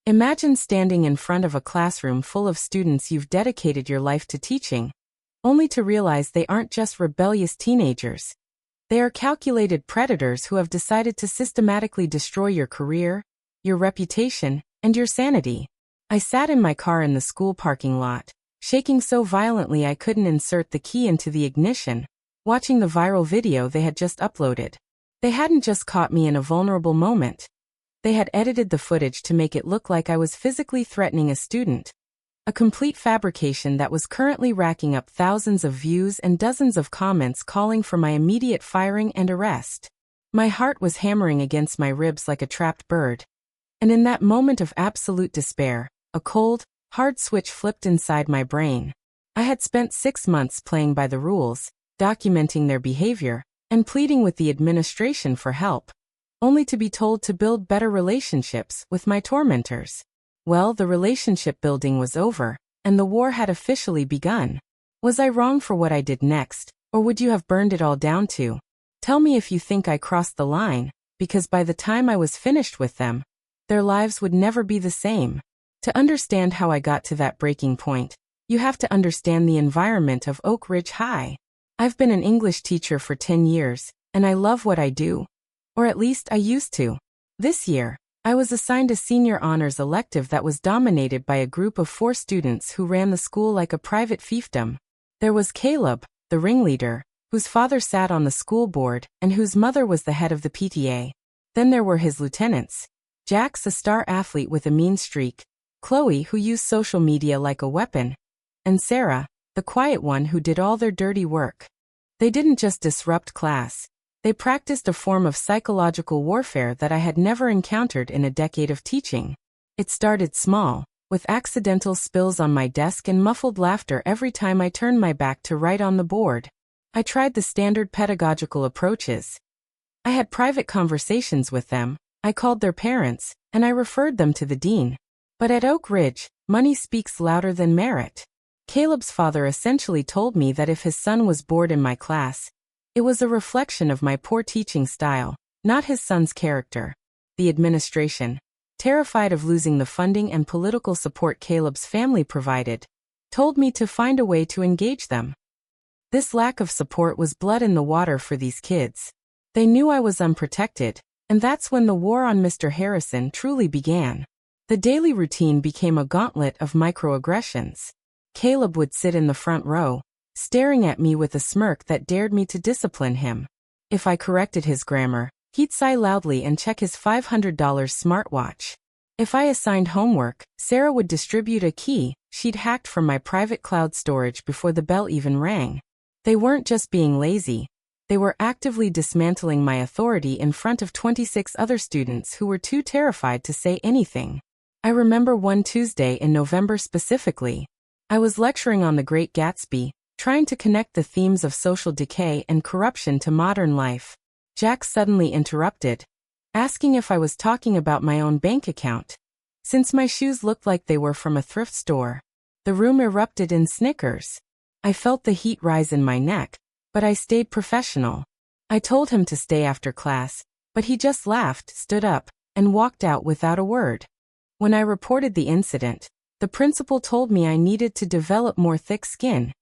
Imagine standing in front of a classroom full of students you've dedicated your life to teaching, only to realize they aren't just rebellious teenagers. They are calculated predators who have decided to systematically destroy your career, your reputation, and your sanity. I sat in my car in the school parking lot, shaking so violently I couldn't insert the key into the ignition, watching the viral video they had just uploaded. They hadn't just caught me in a vulnerable moment. They had edited the footage to make it look like I was physically threatening a student. A complete fabrication that was currently racking up thousands of views and dozens of comments calling for my immediate firing and arrest. My heart was hammering against my ribs like a trapped bird. And in that moment of absolute despair, a cold, hard switch flipped inside my brain. I had spent 6 months playing by the rules, documenting their behavior, and pleading with the administration for help, only to be told to build better relationships with my tormentors. Well, the relationship building was over, and the war had officially begun. Was I wrong for what I did next, or would you have burned it all down too? Tell me if you think I crossed the line, because by the time I was finished with them, their lives would never be the same. To understand how I got to that breaking point, you have to understand the environment of Oak Ridge High. I've been an English teacher for 10 years, and I love what I do. Or at least I used to. This year, I was assigned a senior honors elective that was dominated by a group of 4 students who ran the school like a private fiefdom. There was Caleb, the ringleader, whose father sat on the school board and whose mother was the head of the PTA. Then there were his lieutenants. Jax, a star athlete with a mean streak, Chloe, who used social media like a weapon, and Sarah, the quiet one who did all their dirty work. They didn't just disrupt class. They practiced a form of psychological warfare that I had never encountered in a decade of teaching. It started small, with accidental spills on my desk and muffled laughter every time I turned my back to write on the board. I tried the standard pedagogical approaches. I had private conversations with them, I called their parents, and I referred them to the dean. But at Oak Ridge, money speaks louder than merit. Caleb's father essentially told me that if his son was bored in my class, it was a reflection of my poor teaching style, not his son's character. The administration, terrified of losing the funding and political support Caleb's family provided, told me to find a way to engage them. This lack of support was blood in the water for these kids. They knew I was unprotected, and that's when the war on Mr. Harrison truly began. The daily routine became a gauntlet of microaggressions. Caleb would sit in the front row, staring at me with a smirk that dared me to discipline him. If I corrected his grammar, he'd sigh loudly and check his $500 smartwatch. If I assigned homework, Sarah would distribute a key she'd hacked from my private cloud storage before the bell even rang. They weren't just being lazy. They were actively dismantling my authority in front of 26 other students who were too terrified to say anything. I remember one Tuesday in November specifically. I was lecturing on The Great Gatsby, trying to connect the themes of social decay and corruption to modern life. Jack suddenly interrupted, asking if I was talking about my own bank account. Since my shoes looked like they were from a thrift store, the room erupted in snickers. I felt the heat rise in my neck, but I stayed professional. I told him to stay after class, but he just laughed, stood up, and walked out without a word. When I reported the incident, the principal told me I needed to develop more thick skin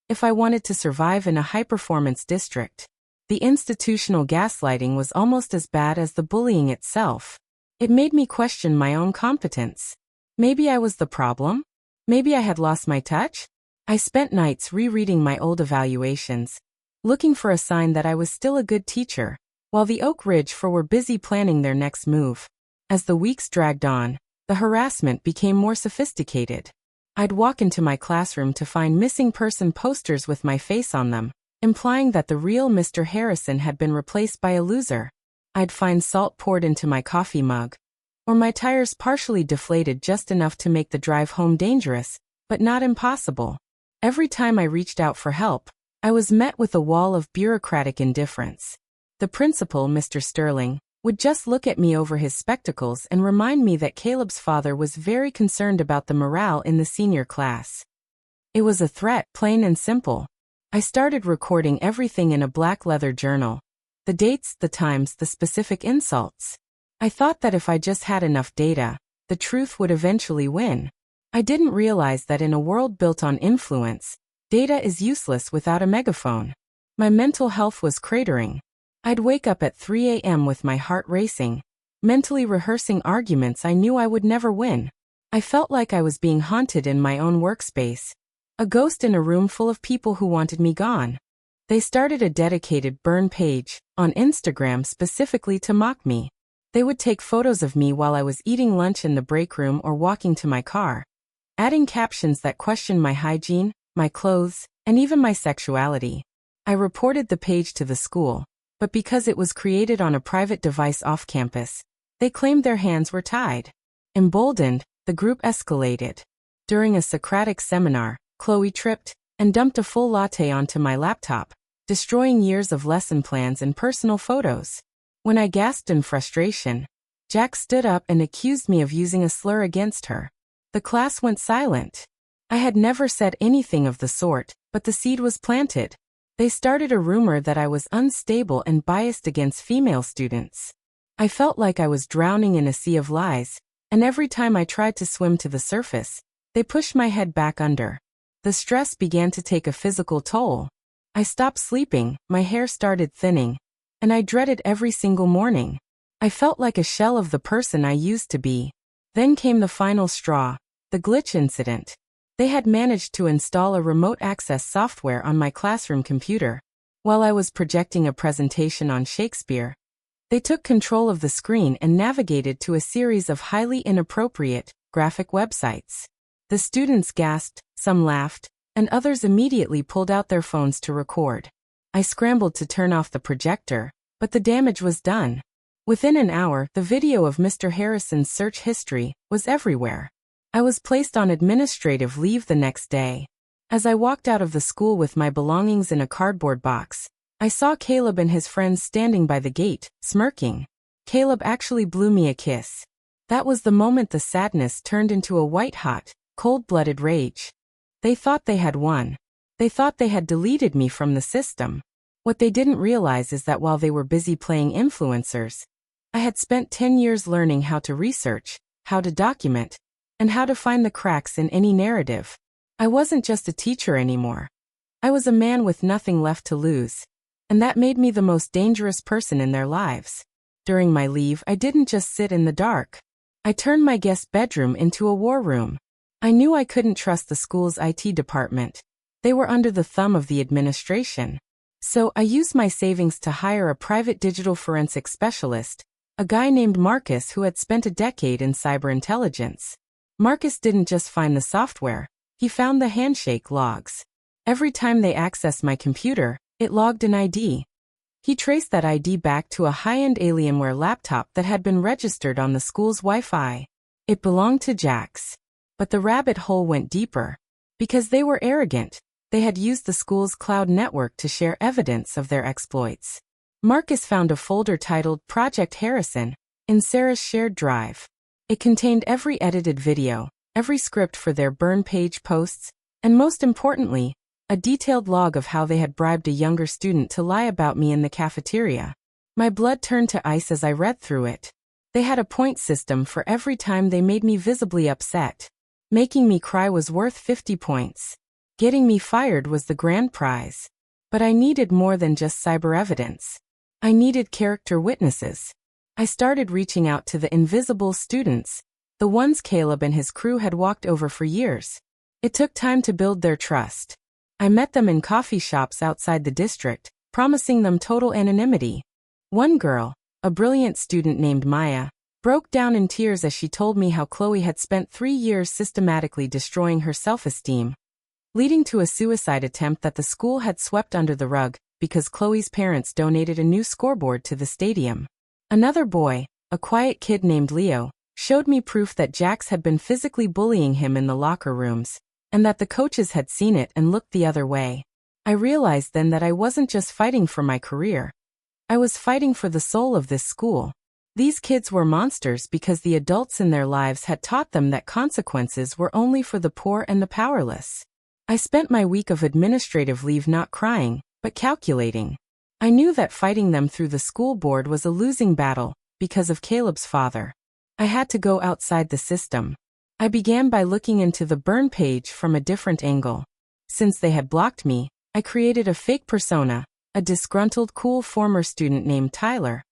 if I wanted to survive in a high-performance district. The institutional gaslighting was almost as bad as the bullying itself. It made me question my own competence. Maybe I was the problem? Maybe I had lost my touch? I spent nights rereading my old evaluations, looking for a sign that I was still a good teacher, while the Oak Ridge 4 were busy planning their next move. As the weeks dragged on, the harassment became more sophisticated. I'd walk into my classroom to find missing person posters with my face on them, implying that the real Mr. Harrison had been replaced by a loser. I'd find salt poured into my coffee mug, or my tires partially deflated just enough to make the drive home dangerous, but not impossible. Every time I reached out for help, I was met with a wall of bureaucratic indifference. The principal, Mr. Sterling, would just look at me over his spectacles and remind me that Caleb's father was very concerned about the morale in the senior class. It was a threat, plain and simple. I started recording everything in a black leather journal. The dates, the times, the specific insults. I thought that if I just had enough data, the truth would eventually win. I didn't realize that in a world built on influence, data is useless without a megaphone. My mental health was cratering. I'd wake up at 3 a.m. with my heart racing, mentally rehearsing arguments I knew I would never win. I felt like I was being haunted in my own workspace, a ghost in a room full of people who wanted me gone. They started a dedicated burn page on Instagram specifically to mock me. They would take photos of me while I was eating lunch in the break room or walking to my car, adding captions that questioned my hygiene, my clothes, and even my sexuality. I reported the page to the school, but because it was created on a private device off campus, they claimed their hands were tied. Emboldened, the group escalated. During a Socratic seminar, Chloe tripped and dumped a full latte onto my laptop, destroying years of lesson plans and personal photos. When I gasped in frustration, Jack stood up and accused me of using a slur against her. The class went silent. I had never said anything of the sort, but the seed was planted. They started a rumor that I was unstable and biased against female students. I felt like I was drowning in a sea of lies, and every time I tried to swim to the surface, they pushed my head back under. The stress began to take a physical toll. I stopped sleeping, my hair started thinning, and I dreaded every single morning. I felt like a shell of the person I used to be. Then came the final straw, the glitch incident. They had managed to install a remote access software on my classroom computer. While I was projecting a presentation on Shakespeare, they took control of the screen and navigated to a series of highly inappropriate, graphic websites. The students gasped, some laughed, and others immediately pulled out their phones to record. I scrambled to turn off the projector, but the damage was done. Within an hour, the video of Mr. Harrison's search history was everywhere. I was placed on administrative leave the next day. As I walked out of the school with my belongings in a cardboard box, I saw Caleb and his friends standing by the gate, smirking. Caleb actually blew me a kiss. That was the moment the sadness turned into a white-hot, cold-blooded rage. They thought they had won. They thought they had deleted me from the system. What they didn't realize is that while they were busy playing influencers, I had spent 10 years learning how to research, how to document, and how to find the cracks in any narrative. I wasn't just a teacher anymore. I was a man with nothing left to lose. And that made me the most dangerous person in their lives. During my leave, I didn't just sit in the dark. I turned my guest bedroom into a war room. I knew I couldn't trust the school's IT department. They were under the thumb of the administration. So I used my savings to hire a private digital forensic specialist, a guy named Marcus who had spent a decade in cyber intelligence. Marcus didn't just find the software, he found the handshake logs. Every time they accessed my computer, it logged an ID. He traced that ID back to a high-end Alienware laptop that had been registered on the school's Wi-Fi. It belonged to Jack's. But the rabbit hole went deeper. Because they were arrogant, they had used the school's cloud network to share evidence of their exploits. Marcus found a folder titled Project Harrison in Sarah's shared drive. It contained every edited video, every script for their burn page posts, and most importantly, a detailed log of how they had bribed a younger student to lie about me in the cafeteria. My blood turned to ice as I read through it. They had a point system for every time they made me visibly upset. Making me cry was worth 50 points. Getting me fired was the grand prize. But I needed more than just cyber evidence. I needed character witnesses. I started reaching out to the invisible students, the ones Caleb and his crew had walked over for years. It took time to build their trust. I met them in coffee shops outside the district, promising them total anonymity. One girl, a brilliant student named Maya, broke down in tears as she told me how Chloe had spent 3 years systematically destroying her self-esteem, leading to a suicide attempt that the school had swept under the rug because Chloe's parents donated a new scoreboard to the stadium. Another boy, a quiet kid named Leo, showed me proof that Jax had been physically bullying him in the locker rooms, and that the coaches had seen it and looked the other way. I realized then that I wasn't just fighting for my career. I was fighting for the soul of this school. These kids were monsters because the adults in their lives had taught them that consequences were only for the poor and the powerless. I spent my week of administrative leave not crying, but calculating. I knew that fighting them through the school board was a losing battle, because of Caleb's father. I had to go outside the system. I began by looking into the burn page from a different angle. Since they had blocked me, I created a fake persona, a disgruntled cool former student named Tyler,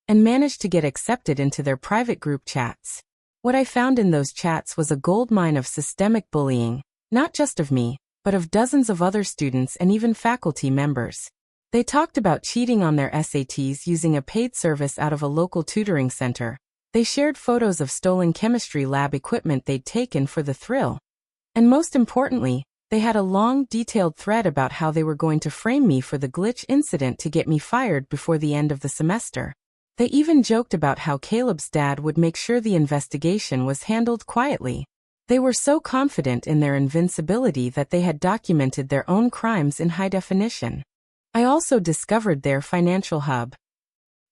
and managed to get accepted into their private group chats. What I found in those chats was a goldmine of systemic bullying, not just of me, but of dozens of other students and even faculty members. They talked about cheating on their SATs using a paid service out of a local tutoring center. They shared photos of stolen chemistry lab equipment they'd taken for the thrill. And most importantly, they had a long, detailed thread about how they were going to frame me for the glitch incident to get me fired before the end of the semester. They even joked about how Caleb's dad would make sure the investigation was handled quietly. They were so confident in their invincibility that they had documented their own crimes in high definition. I also discovered their financial hub.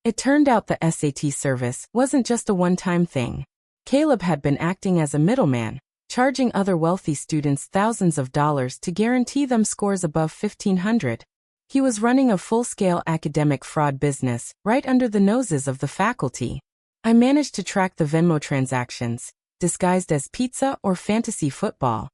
It turned out the SAT service wasn't just a one-time thing. Caleb had been acting as a middleman, charging other wealthy students thousands of dollars to guarantee them scores above 1,500. He was running a full-scale academic fraud business right under the noses of the faculty. I managed to track the Venmo transactions, disguised as pizza or fantasy football,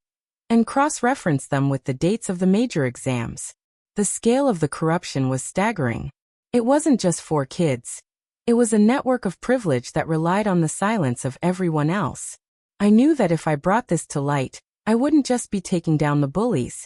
and cross-reference them with the dates of the major exams. The scale of the corruption was staggering. It wasn't just 4 kids. It was a network of privilege that relied on the silence of everyone else. I knew that if I brought this to light, I wouldn't just be taking down the bullies.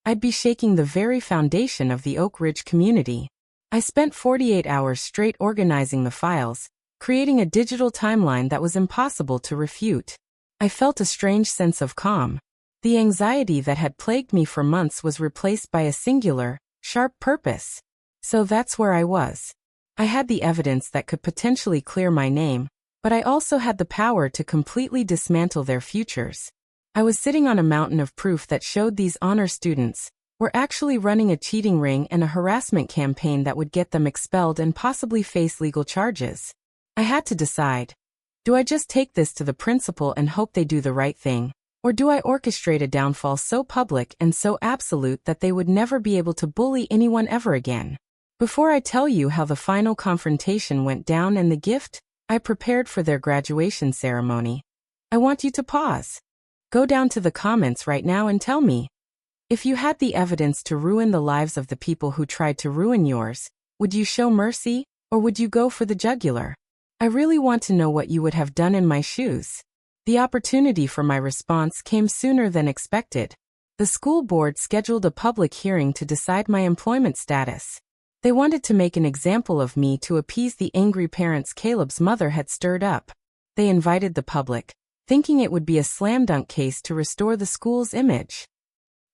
I'd be shaking the very foundation of the Oak Ridge community. I spent 48 hours straight organizing the files, creating a digital timeline that was impossible to refute. I felt a strange sense of calm. The anxiety that had plagued me for months was replaced by a singular, sharp purpose. So that's where I was. I had the evidence that could potentially clear my name, but I also had the power to completely dismantle their futures. I was sitting on a mountain of proof that showed these honor students were actually running a cheating ring and a harassment campaign that would get them expelled and possibly face legal charges. I had to decide. Do I just take this to the principal and hope they do the right thing? Or do I orchestrate a downfall so public and so absolute that they would never be able to bully anyone ever again? Before I tell you how the final confrontation went down and the gift I prepared for their graduation ceremony, I want you to pause. Go down to the comments right now and tell me. If you had the evidence to ruin the lives of the people who tried to ruin yours, would you show mercy, or would you go for the jugular? I really want to know what you would have done in my shoes. The opportunity for my response came sooner than expected. The school board scheduled a public hearing to decide my employment status. They wanted to make an example of me to appease the angry parents Caleb's mother had stirred up. They invited the public, thinking it would be a slam-dunk case to restore the school's image.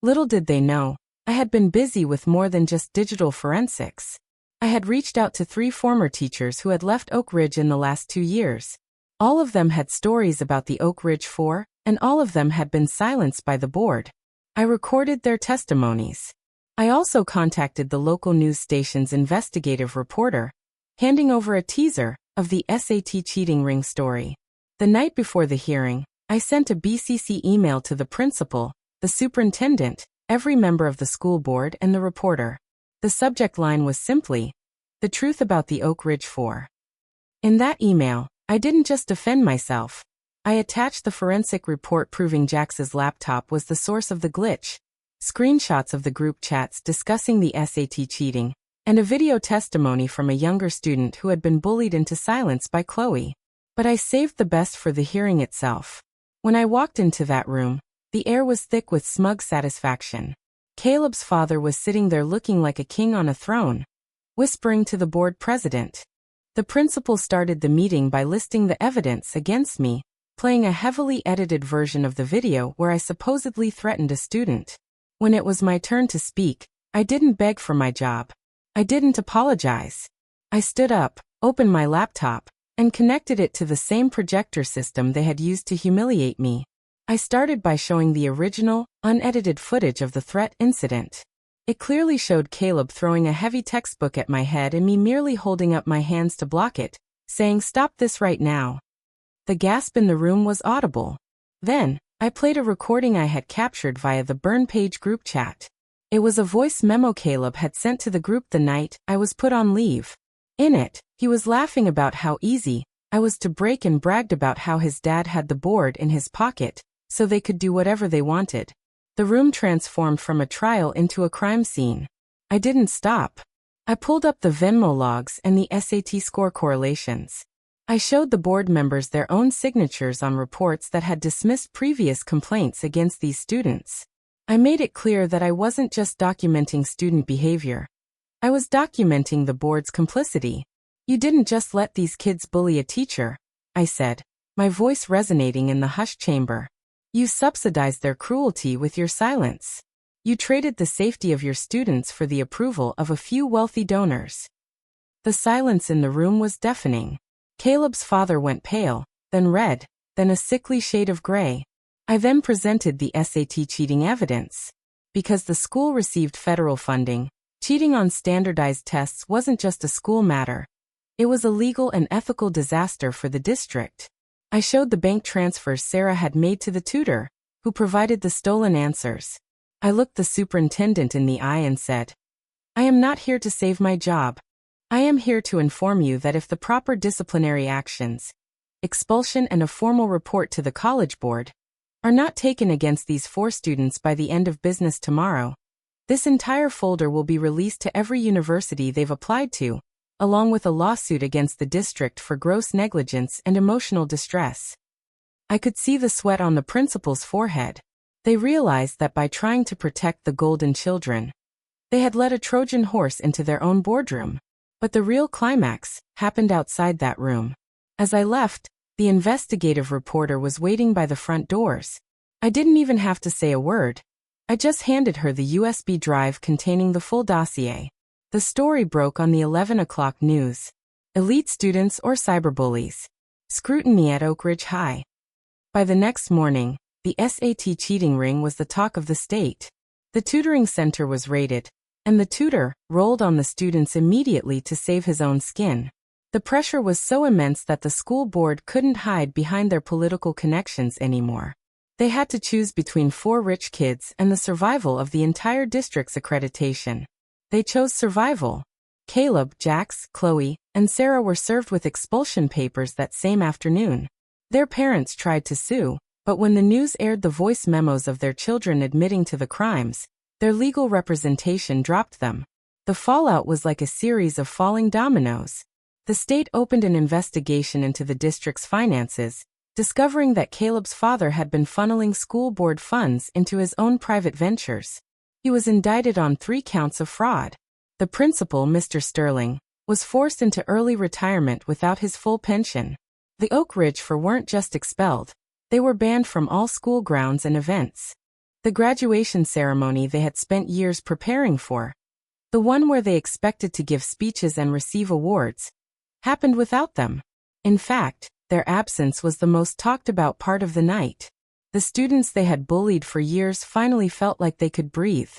Little did they know, I had been busy with more than just digital forensics. I had reached out to 3 former teachers who had left Oak Ridge in the last 2 years. All of them had stories about the Oak Ridge 4, and all of them had been silenced by the board. I recorded their testimonies. I also contacted the local news station's investigative reporter, handing over a teaser of the SAT cheating ring story. The night before the hearing, I sent a BCC email to the principal, the superintendent, every member of the school board, and the reporter. The subject line was simply, "The truth about the Oak Ridge 4." In that email, I didn't just defend myself. I attached the forensic report proving Jax's laptop was the source of the glitch, screenshots of the group chats discussing the SAT cheating, and a video testimony from a younger student who had been bullied into silence by Chloe. But I saved the best for the hearing itself. When I walked into that room, the air was thick with smug satisfaction. Caleb's father was sitting there looking like a king on a throne, whispering to the board president. The principal started the meeting by listing the evidence against me, playing a heavily edited version of the video where I supposedly threatened a student. When it was my turn to speak, I didn't beg for my job. I didn't apologize. I stood up, opened my laptop, and connected it to the same projector system they had used to humiliate me. I started by showing the original, unedited footage of the threat incident. It clearly showed Caleb throwing a heavy textbook at my head and me merely holding up my hands to block it, saying, "Stop this right now." The gasp in the room was audible. Then, I played a recording I had captured via the Burn Page group chat. It was a voice memo Caleb had sent to the group the night I was put on leave. In it, he was laughing about how easy I was to break and bragged about how his dad had the board in his pocket, so they could do whatever they wanted. The room transformed from a trial into a crime scene. I didn't stop. I pulled up the Venmo logs and the SAT score correlations. I showed the board members their own signatures on reports that had dismissed previous complaints against these students. I made it clear that I wasn't just documenting student behavior. I was documenting the board's complicity. You didn't just let these kids bully a teacher, I said, my voice resonating in the hushed chamber. You subsidized their cruelty with your silence. You traded the safety of your students for the approval of a few wealthy donors. The silence in the room was deafening. Caleb's father went pale, then red, then a sickly shade of gray. I then presented the SAT cheating evidence. Because the school received federal funding, cheating on standardized tests wasn't just a school matter. It was a legal and ethical disaster for the district. I showed the bank transfers Sarah had made to the tutor, who provided the stolen answers. I looked the superintendent in the eye and said, I am not here to save my job. I am here to inform you that if the proper disciplinary actions, expulsion and a formal report to the college board, are not taken against these 4 students by the end of business tomorrow, this entire folder will be released to every university they've applied to, along with a lawsuit against the district for gross negligence and emotional distress. I could see the sweat on the principal's forehead. They realized that by trying to protect the golden children, they had led a Trojan horse into their own boardroom. But the real climax happened outside that room. As I left, the investigative reporter was waiting by the front doors. I didn't even have to say a word. I just handed her the USB drive containing the full dossier. The story broke on the 11 o'clock news. Elite students or cyberbullies. Scrutiny at Oak Ridge High. By the next morning, the SAT cheating ring was the talk of the state. The tutoring center was raided, and the tutor rolled on the students immediately to save his own skin. The pressure was so immense that the school board couldn't hide behind their political connections anymore. They had to choose between 4 rich kids and the survival of the entire district's accreditation. They chose survival. Caleb, Jax, Chloe, and Sarah were served with expulsion papers that same afternoon. Their parents tried to sue, but when the news aired the voice memos of their children admitting to the crimes, their legal representation dropped them. The fallout was like a series of falling dominoes. The state opened an investigation into the district's finances, discovering that Caleb's father had been funneling school board funds into his own private ventures. He was indicted on 3 counts of fraud. The principal, Mr. Sterling, was forced into early retirement without his full pension. The Oak Ridge 4 weren't just expelled. They were banned from all school grounds and events. The graduation ceremony they had spent years preparing for, the one where they expected to give speeches and receive awards, happened without them. In fact, their absence was the most talked about part of the night. The students they had bullied for years finally felt like they could breathe.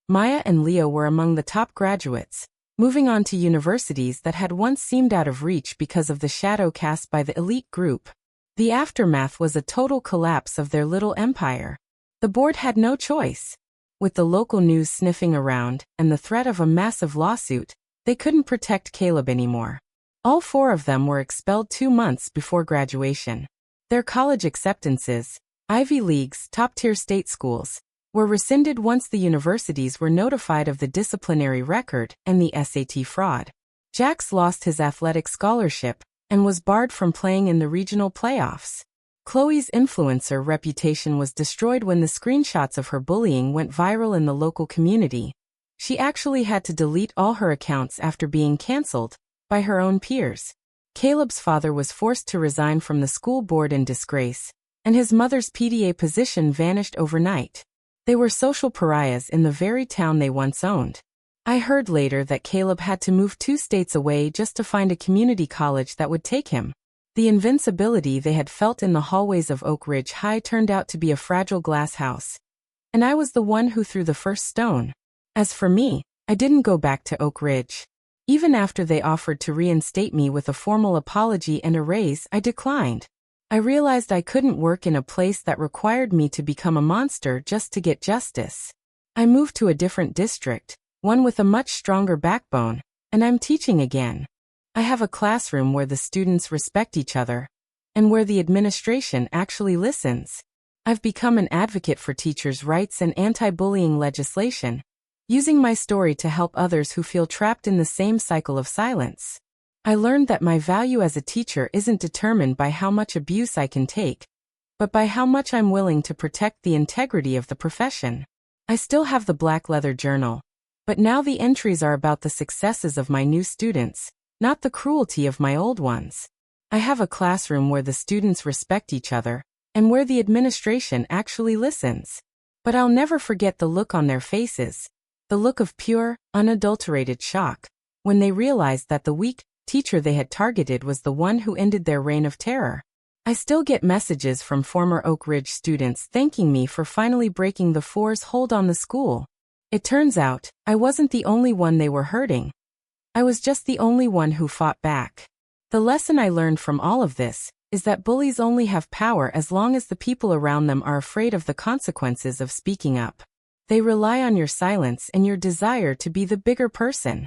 Maya and Leo were among the top graduates, moving on to universities that had once seemed out of reach because of the shadow cast by the elite group. The aftermath was a total collapse of their little empire. The board had no choice. With the local news sniffing around and the threat of a massive lawsuit, they couldn't protect Caleb anymore. All 4 of them were expelled 2 months before graduation. Their college acceptances, Ivy League's top-tier state schools, were rescinded once the universities were notified of the disciplinary record and the SAT fraud. Jax lost his athletic scholarship and was barred from playing in the regional playoffs. Chloe's influencer reputation was destroyed when the screenshots of her bullying went viral in the local community. She actually had to delete all her accounts after being canceled by her own peers. Caleb's father was forced to resign from the school board in disgrace, and his mother's PTA position vanished overnight. They were social pariahs in the very town they once owned. I heard later that Caleb had to move 2 states away just to find a community college that would take him. The invincibility they had felt in the hallways of Oak Ridge High turned out to be a fragile glass house. And I was the one who threw the first stone. As for me, I didn't go back to Oak Ridge. Even after they offered to reinstate me with a formal apology and a raise, I declined. I realized I couldn't work in a place that required me to become a monster just to get justice. I moved to a different district, one with a much stronger backbone, and I'm teaching again. I have a classroom where the students respect each other, and where the administration actually listens. I've become an advocate for teachers' rights and anti-bullying legislation, using my story to help others who feel trapped in the same cycle of silence. I learned that my value as a teacher isn't determined by how much abuse I can take, but by how much I'm willing to protect the integrity of the profession. I still have the black leather journal, but now the entries are about the successes of my new students, not the cruelty of my old ones. I have a classroom where the students respect each other, and where the administration actually listens. But I'll never forget the look on their faces, the look of pure, unadulterated shock, when they realized that the weak teacher they had targeted was the one who ended their reign of terror. I still get messages from former Oak Ridge students thanking me for finally breaking the Four's hold on the school. It turns out, I wasn't the only one they were hurting. I was just the only one who fought back. The lesson I learned from all of this is that bullies only have power as long as the people around them are afraid of the consequences of speaking up. They rely on your silence and your desire to be the bigger person.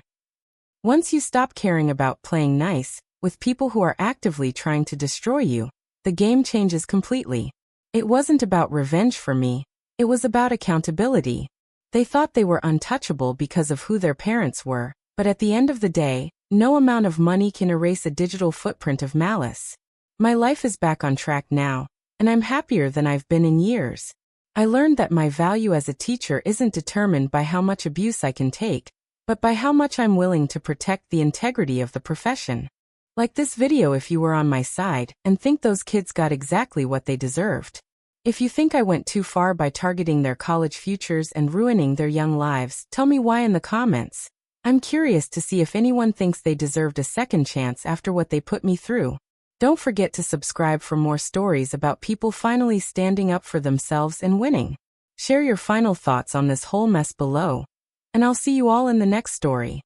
Once you stop caring about playing nice with people who are actively trying to destroy you, the game changes completely. It wasn't about revenge for me, it was about accountability. They thought they were untouchable because of who their parents were, but at the end of the day, no amount of money can erase a digital footprint of malice. My life is back on track now, and I'm happier than I've been in years. I learned that my value as a teacher isn't determined by how much abuse I can take, but by how much I'm willing to protect the integrity of the profession. Like this video if you were on my side and think those kids got exactly what they deserved. If you think I went too far by targeting their college futures and ruining their young lives, tell me why in the comments. I'm curious to see if anyone thinks they deserved a second chance after what they put me through. Don't forget to subscribe for more stories about people finally standing up for themselves and winning. Share your final thoughts on this whole mess below, and I'll see you all in the next story.